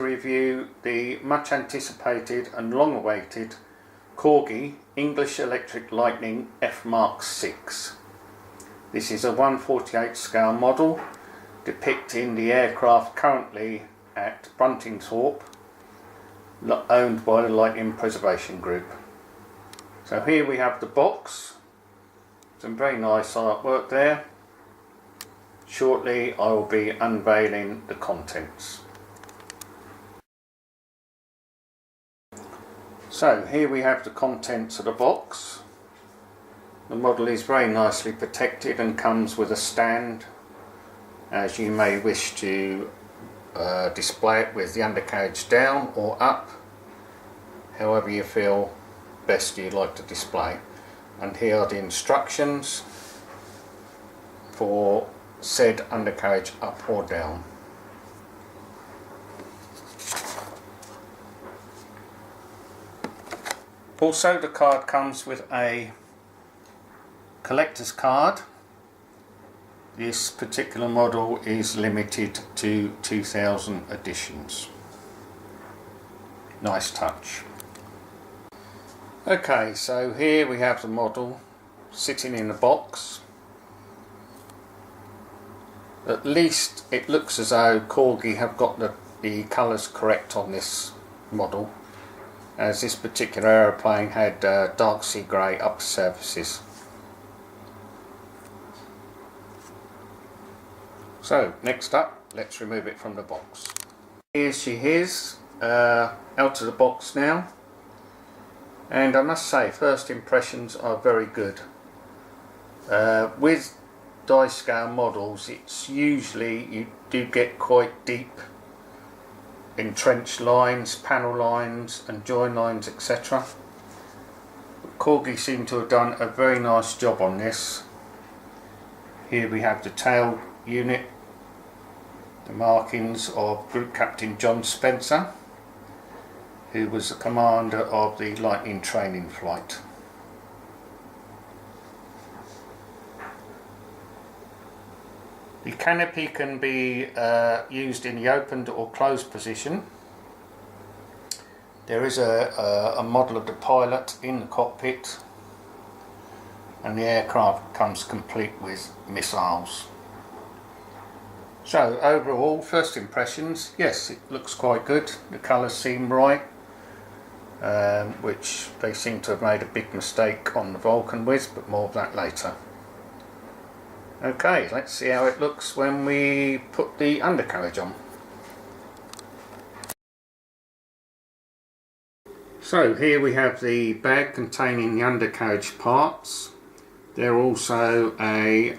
Review the much anticipated and long awaited Corgi English Electric Lightning F Mark 6. This is a 1/48 scale model depicting the aircraft currently at Buntingthorpe, owned by the Lightning Preservation Group. So here we have the box, some very nice artwork there. Shortly I will be unveiling the contents. So here we have the contents of the box. The model is very nicely protected and comes with a stand, as you may wish to display it with the undercarriage down or up, however you feel best you'd like to display. And here are the instructions for said undercarriage up or down. Also, the card comes with a collector's card. This particular model is limited to 2000 editions. Nice touch. Okay, so here we have the model sitting in a box. At least it looks as though Corgi have got the colours correct on this model, as this particular aeroplane had dark sea grey upper surfaces. So next up, let's remove it from the box. Here she is, out of the box now, and I must say first impressions are very good. With die scale models, it's usually you do get quite deep entrenched lines, panel lines and join lines, etc. Corgi seem to have done a very nice job on this. Here we have the tail unit, the markings of Group Captain John Spencer, who was the commander of the Lightning training flight. The canopy can be used in the opened or closed position. There is a model of the pilot in the cockpit, and the aircraft comes complete with missiles. So overall, first impressions, yes, it looks quite good. The colours seem right, which they seem to have made a big mistake on the Vulcan with, but more of that later. Okay, let's see how it looks when we put the undercarriage on. So here we have the bag containing the undercarriage parts. There are also a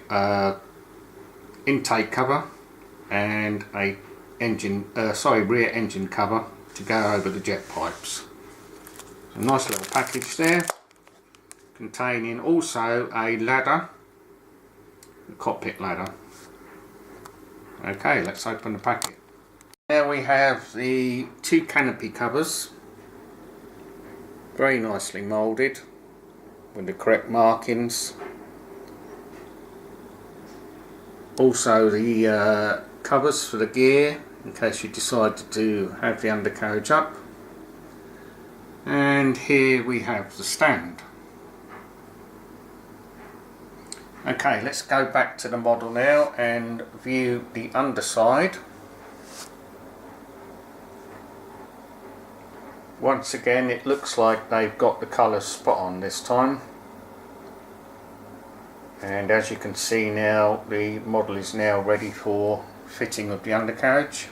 intake cover and a rear engine cover to go over the jet pipes. A nice little package there, containing also a ladder, the cockpit ladder. Okay, let's open the packet. Now we have the two canopy covers, very nicely moulded with the correct markings. Also the covers for the gear in case you decide to have the undercarriage up. And here we have the stand. Okay, let's go back to the model now and view the underside. Once again, it looks like they've got the colours spot on this time. And as you can see now, the model is now ready for fitting of the undercarriage.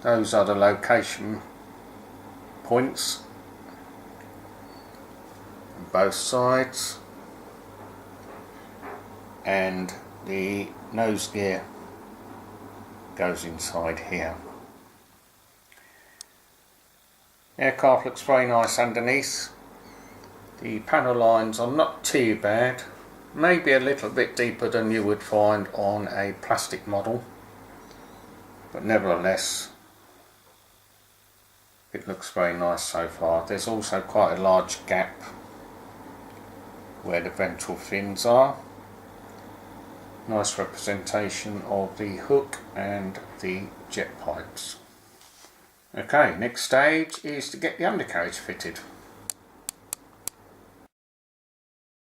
Those are the location points on both sides, and the nose gear goes inside here. Aircraft looks very nice underneath. The panel lines are not too bad, maybe a little bit deeper than you would find on a plastic model, but nevertheless it looks very nice so far. There's also quite a large gap where the ventral fins are. Nice representation of the hook and the jet pipes. Okay, next stage is to get the undercarriage fitted.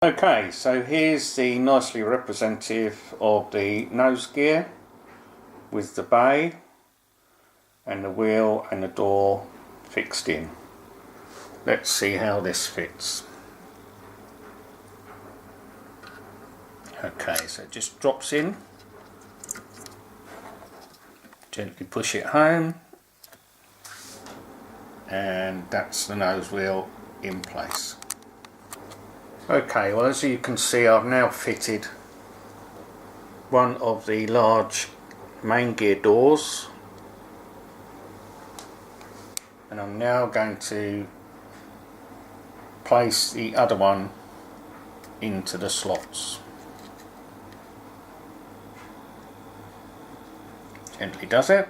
Okay, so here's the nicely representative of the nose gear with the bay and the wheel and the door fixed in. Let's see how this fits. Okay, so it just drops in. Gently push it home, and that's the nose wheel in place. Okay, well, as you can see, I've now fitted one of the large main gear doors, and I'm now going to place the other one into the slots. Gently does it.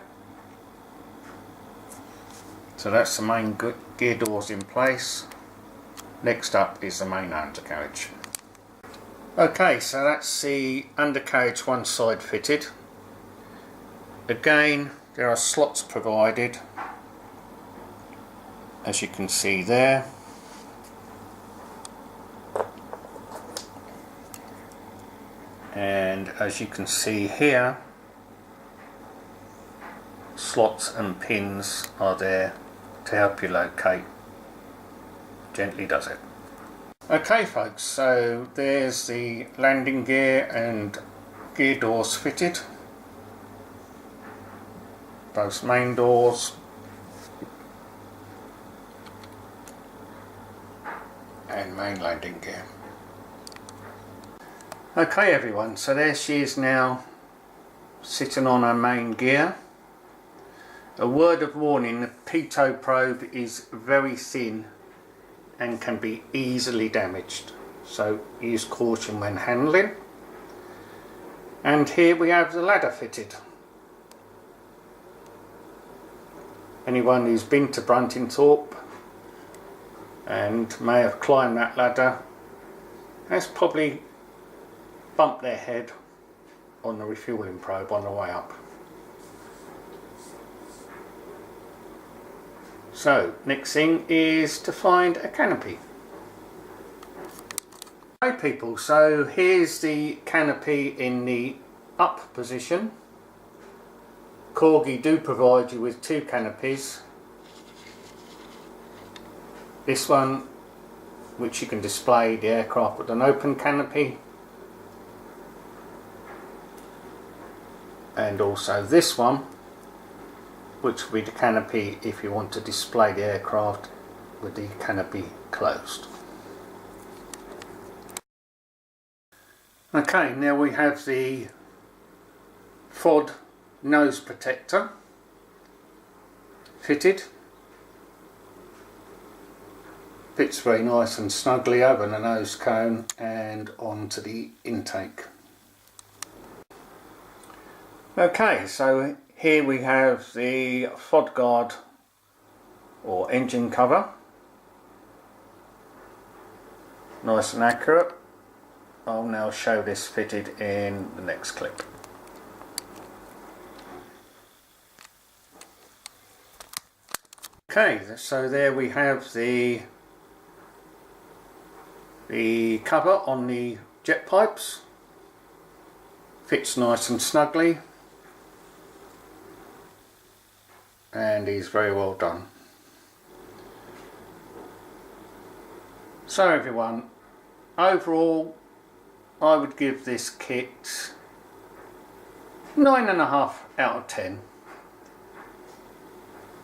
So that's the main gear doors in place. Next up is the main undercarriage. Okay, so that's the undercarriage one side fitted. Again, there are slots provided, as you can see there. And as you can see here, slots and pins are there to help you locate. Gently does it. Okay folks, so there's the landing gear and gear doors fitted. Both main doors and main landing gear. Okay everyone, so there she is now sitting on her main gear. A word of warning, the pitot probe is very thin and can be easily damaged, so use caution when handling. And here we have the ladder fitted. Anyone who's been to Bruntingthorpe and may have climbed that ladder has probably bumped their head on the refuelling probe on the way up. So, next thing is to find a canopy. Hi people, so here's the canopy in the up position. Corgi do provide you with two canopies. This one, which you can display the aircraft with an open canopy. And also this one, which will be the canopy if you want to display the aircraft with the canopy closed. Okay, now we have the FOD nose protector fitted. Fits very nice and snugly over the nose cone and onto the intake. Okay, so here we have the FOD guard or engine cover. Nice and accurate. I'll now show this fitted in the next clip. Okay, so there we have the cover on the jet pipes. Fits nice and snugly. And is very well done. So everyone, overall I would give this kit 9.5 out of 10.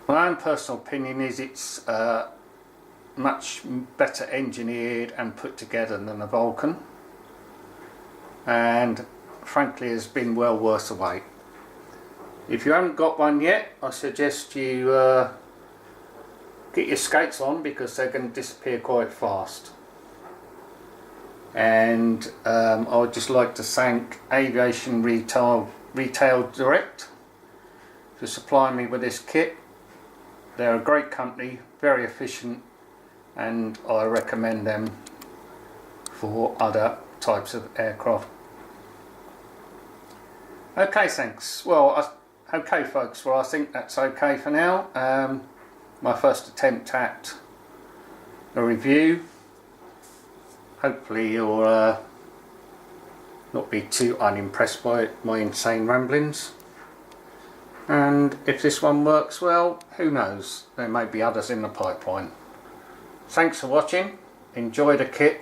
My own personal opinion is it's much better engineered and put together than a Vulcan, and frankly has been well worth the wait. If you haven't got one yet, I suggest you get your skates on, because they're going to disappear quite fast. And I would just like to thank Aviation Retail Direct for supplying me with this kit. They're a great company, very efficient, and I recommend them for other types of aircraft. Okay, thanks. Well, I Okay folks, well I think that's okay for now. My first attempt at a review. Hopefully you'll not be too unimpressed by my insane ramblings. And if this one works well, who knows, there may be others in the pipeline. Thanks for watching. Enjoy the kit,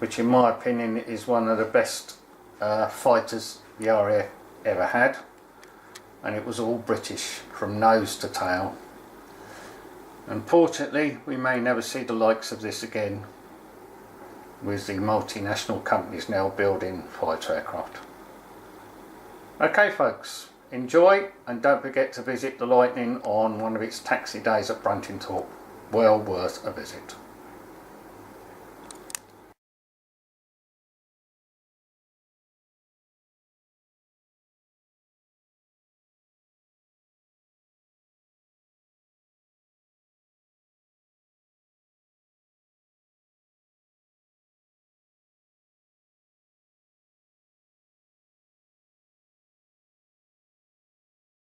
which in my opinion is one of the best fighters the RAF ever had, and it was all British from nose to tail. Unfortunately, we may never see the likes of this again, with the multinational companies now building fighter aircraft. Okay folks, enjoy, and don't forget to visit the Lightning on one of its taxi days at Bruntingthorpe. Well worth a visit.